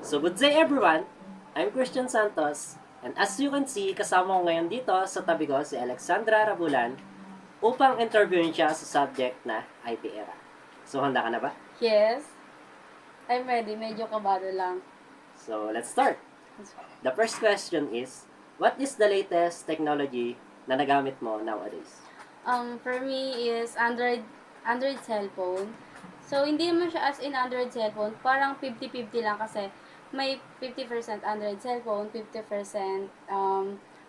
So good day everyone, I'm Christian Santos, and as you can see, kasama ko ngayon dito sa tabi ko si Alexandra Rabulan upang interviewin siya sa subject na IT era. So handa ka na ba? Yes. I'm ready. Medyo kabado lang. So let's start. The first question is, what is the latest technology na nagamit mo nowadays? For me is Android cellphone. So, hindi naman siya as in Android cellphone. Parang 50-50 lang kasi may 50% Android cellphone, 50%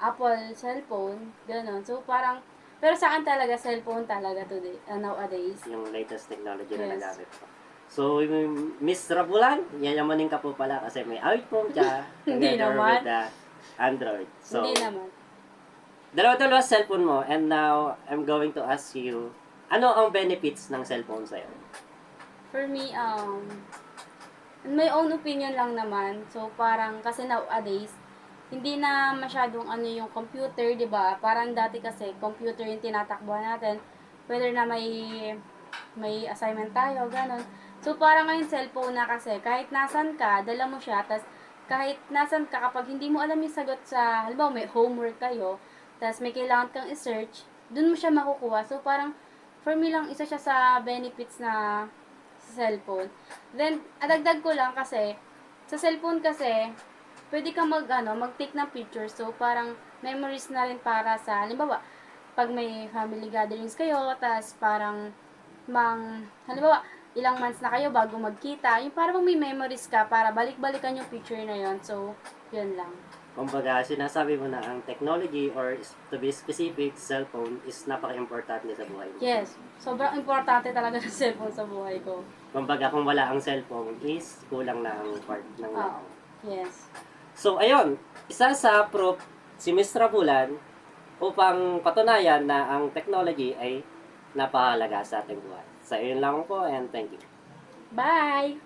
Apple cellphone, gano'n. So, parang, pero sa akin talaga, cellphone talaga today, nowadays. Yung latest technology na Yes. nagamit mo. So, Miss Rabulan, yayamanin ka po pala kasi may iPhone ka Hindi together naman. with the Android. So, Hindi naman. dalawa-dalawa cellphone mo, and now I'm going to ask you, ano ang benefits ng cellphone sa'yo? For me, my own opinion lang naman. So, parang, kasi nowadays, hindi na masyadong ano yung computer, di ba? Parang dati kasi, computer yung tinatakbuhan natin. Whether na may assignment tayo, ganun. So, parang ngayon cellphone na kasi, kahit nasan ka, dala mo siya, tas kahit nasan ka, kapag hindi mo alam yung sagot sa, halimbawa may homework kayo, tas may kailangan kang i-search, dun mo siya makukuha. So, parang, for me lang, isa siya sa benefits na sa cellphone. Then, adagdag ko lang kasi, sa cellphone kasi, pwede kang mag-take ng pictures. So, parang memories na rin para sa, halimbawa, pag may family gatherings kayo, tas parang, halimbawa, ilang months na kayo bago magkita, yung parang may memories ka para balik-balikan yung picture na yon. So, yun lang. Kumbaga, sinasabi mo na ang technology or to be specific, cellphone is napaka-importante sa buhay mo. Yes, sobrang importante talaga ng cellphone sa buhay ko. Kumbaga, kung wala ang cellphone is kulang na ang part ng Oo. Yes. So, ayun, isa sa proof si Miss Rabulan upang patunayan na ang technology ay napahalaga sa ating buhay. So, yun lang po and thank you. Bye!